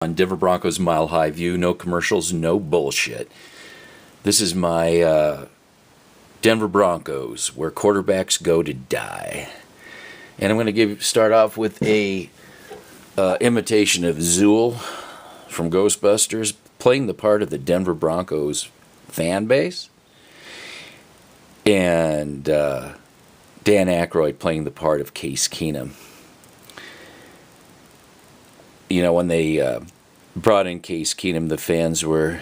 On Denver Broncos Mile High View, no commercials, no bullshit. This is my Denver Broncos, where quarterbacks go to die. And I'm going to start off with a imitation of Zool from Ghostbusters, playing the part of the Denver Broncos fan base, and Dan Aykroyd playing the part of Case Keenum. You know, when they brought in Case Keenum, the fans were,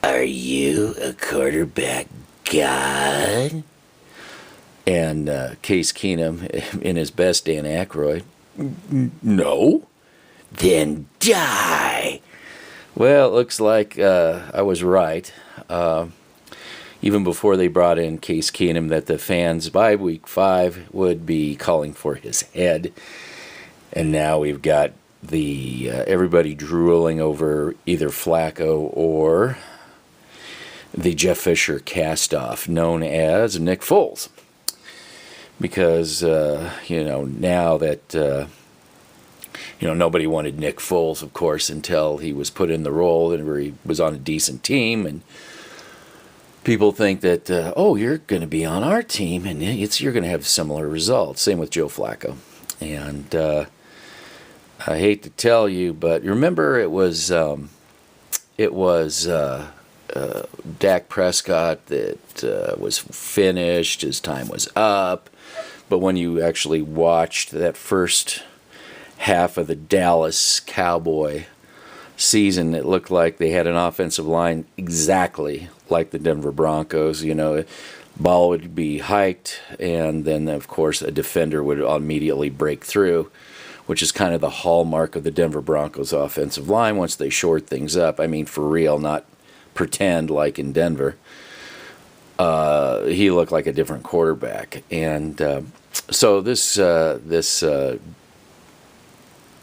"Are you a quarterback god?" And Case Keenum, in his best Dan Aykroyd, "No." "Then die." Well, it looks like I was right. Even before they brought in Case Keenum, that the fans by week 5 would be calling for his head. And now we've got everybody drooling over either Flacco or the Jeff Fisher cast-off known as Nick Foles. Because, now that, nobody wanted Nick Foles, of course, until he was put in the role and where he was on a decent team. And people think that, you're going to be on our team and you're going to have similar results. Same with Joe Flacco. And I hate to tell you, but remember it was Dak Prescott that was finished. His time was up. But when you actually watched that first half of the Dallas Cowboy season, it looked like they had an offensive line exactly like the Denver Broncos. Ball would be hiked, and then, of course, a defender would immediately break through, which is kind of the hallmark of the Denver Broncos offensive line once they shored things up. I mean, for real, not pretend like in Denver. He looked like a different quarterback. And so this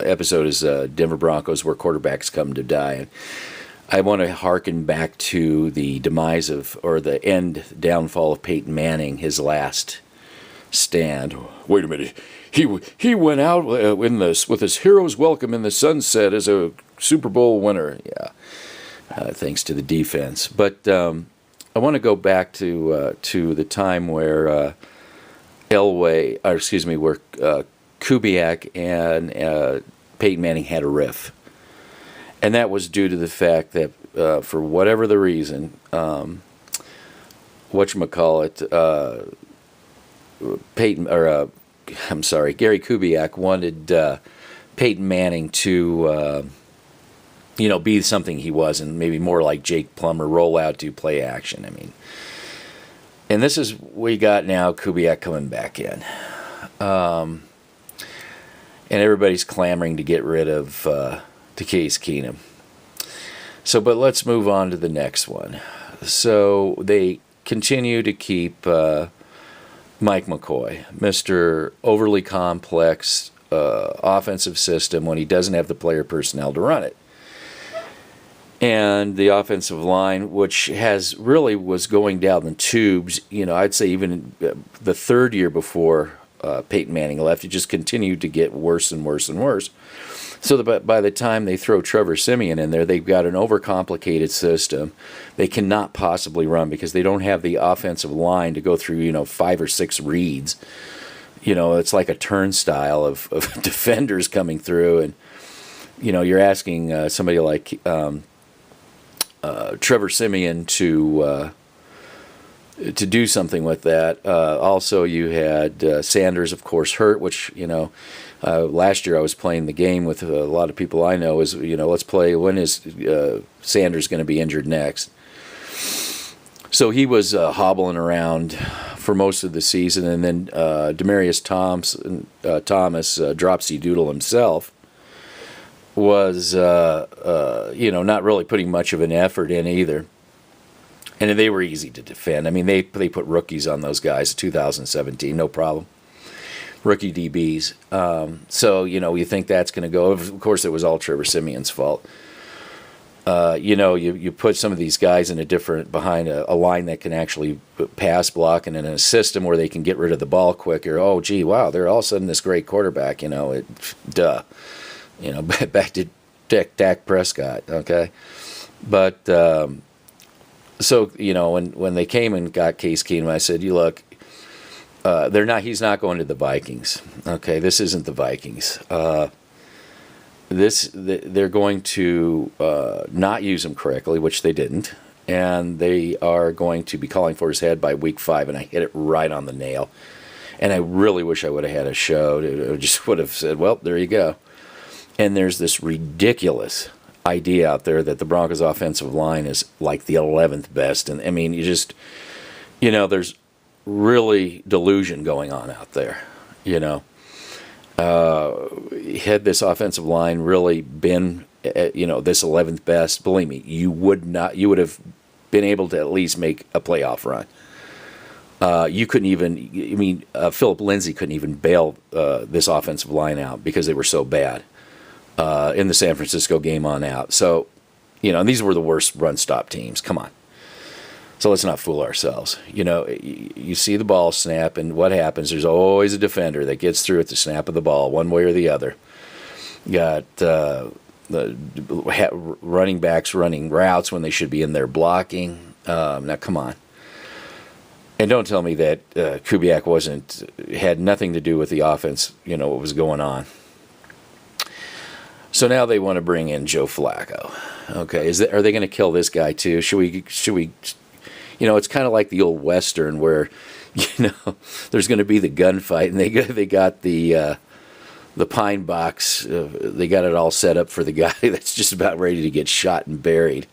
episode is Denver Broncos, where quarterbacks come to die. And I want to hearken back to the demise or the downfall of Peyton Manning, his last stand. Wait a minute. He went out with his hero's welcome in the sunset as a Super Bowl winner. Yeah, thanks to the defense. But I want to go back to the time where where Kubiak and Peyton Manning had a riff, and that was due to the fact that for whatever the reason, Gary Kubiak wanted Peyton Manning to, be something he wasn't, maybe more like Jake Plummer, roll out, do play action. I mean, and this is we got now Kubiak coming back in, and everybody's clamoring to get rid of Case Keenum. So, but let's move on to the next one. So they continue to keep Mike McCoy, Mr. Overly Complex offensive system when he doesn't have the player personnel to run it. And the offensive line, which was going down the tubes, I'd say even the third year before Peyton Manning left, it just continued to get worse and worse and worse. So by the time they throw Trevor Siemian in there, they've got an overcomplicated system. They cannot possibly run because they don't have the offensive line to go through, 5 or 6 reads. It's like a turnstile of defenders coming through. And, you're asking somebody like Trevor Siemian to do something with that. Also, you had Sanders, of course, hurt, which, last year I was playing the game with a lot of people I know is, let's play, when is Sanders going to be injured next? So he was hobbling around for most of the season, and then Demaryius Thomas, Dropsy Doodle himself, was, not really putting much of an effort in either. And they were easy to defend. I mean, they put rookies on those guys, 2017, no problem. Rookie DBs. So, you think that's going to go. Of course, it was all Trevor Siemian's fault. You put some of these guys behind a line that can actually pass block and in a system where they can get rid of the ball quicker. Oh, gee, wow, they're all of a sudden this great quarterback, duh. Back to Dak Prescott, okay? But so when they came and got Case Keenum, I said, "You look, he's not going to the Vikings. Okay, this isn't the Vikings. They're going to not use him correctly, which they didn't, and they are going to be calling for his head by week 5." And I hit it right on the nail. And I really wish I would have had a show. I just would have said, "Well, there you go." And there's this ridiculous idea out there that the Broncos' offensive line is like the 11th best. And I mean, there's really delusion going on out there. Had this offensive line really been, this 11th best, believe me, you would have been able to at least make a playoff run. You couldn't even, Philip Lindsay couldn't even bail this offensive line out because they were so bad in the San Francisco game on out. So, and these were the worst run-stop teams. Come on. So let's not fool ourselves. You see the ball snap, and what happens? There's always a defender that gets through at the snap of the ball, one way or the other. You got the running backs running routes when they should be in there blocking. Now, come on. And don't tell me that Kubiak had nothing to do with the offense, what was going on. So now they want to bring in Joe Flacco. Okay, are they going to kill this guy too? Should we? It's kind of like the old Western where, there's going to be the gunfight, and they got the pine box. They got it all set up for the guy that's just about ready to get shot and buried.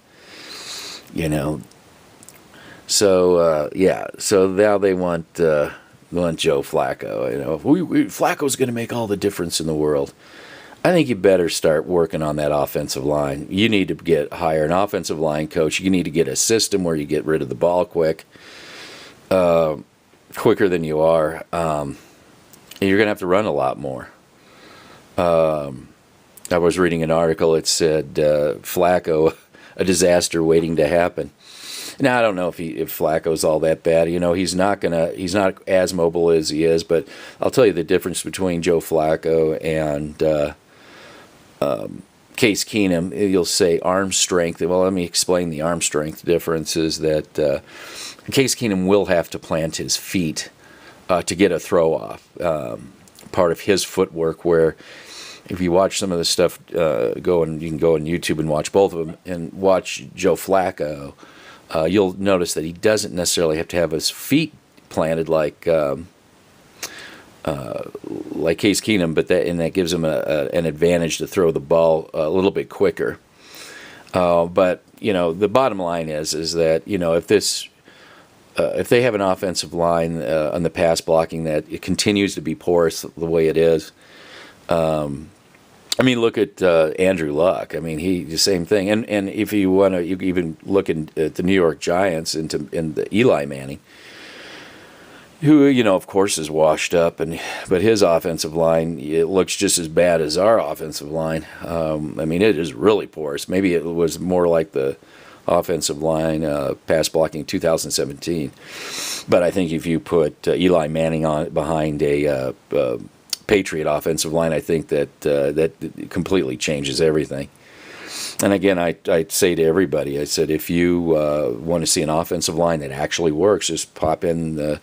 So so now they want Joe Flacco. Flacco's going to make all the difference in the world. I think you better start working on that offensive line. You need to hire an offensive line coach. You need to get a system where you get rid of the ball quicker than you are. And you're going to have to run a lot more. I was reading an article. It said Flacco, a disaster waiting to happen. Now I don't know if Flacco's all that bad. He's not as mobile as he is. But I'll tell you the difference between Joe Flacco and Case Keenum. You'll say arm strength. Well, let me explain the arm strength difference. Is that Case Keenum will have to plant his feet to get a throw off. Part of his footwork, where if you watch some of the stuff, you can go on YouTube and watch both of them, and watch Joe Flacco. You'll notice that he doesn't necessarily have to have his feet planted like Case Keenum, but that gives him an advantage to throw the ball a little bit quicker. But the bottom line is that if they have an offensive line on the pass blocking that it continues to be porous the way it is. Look at Andrew Luck. The same thing. And if you want to, you even look at the New York Giants in the Eli Manning, who of course is washed up, but his offensive line, it looks just as bad as our offensive line. It is really porous. Maybe it was more like the offensive line pass blocking 2017. But I think if you put Eli Manning behind a Patriot offensive line, I think that completely changes everything. And again, I say to everybody, I said, if you want to see an offensive line that actually works, just pop in,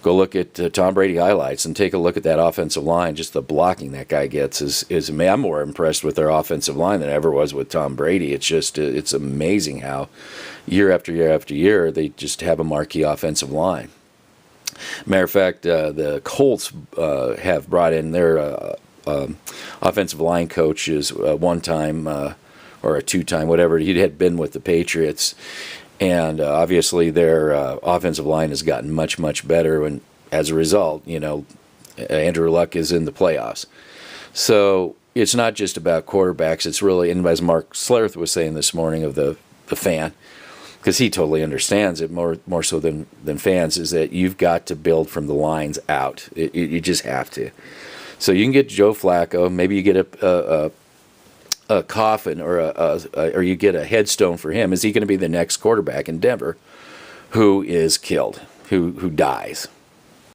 go look at Tom Brady highlights and take a look at that offensive line. Just the blocking that guy gets is I'm more impressed with their offensive line than I ever was with Tom Brady. It's just it's amazing how year after year after year they just have a marquee offensive line. Matter of fact, the Colts have brought in their offensive line coaches one time or a two-time, whatever. He had been with the Patriots, and obviously their offensive line has gotten much, much better. And as a result, Andrew Luck is in the playoffs. So it's not just about quarterbacks. It's really, and as Mark Slareth was saying this morning of the fan, because he totally understands it more so than fans, is that you've got to build from the lines out. You just have to. So you can get Joe Flacco. Maybe you get a coffin or you get a headstone for him. Is he going to be the next quarterback in Denver who is killed, who dies?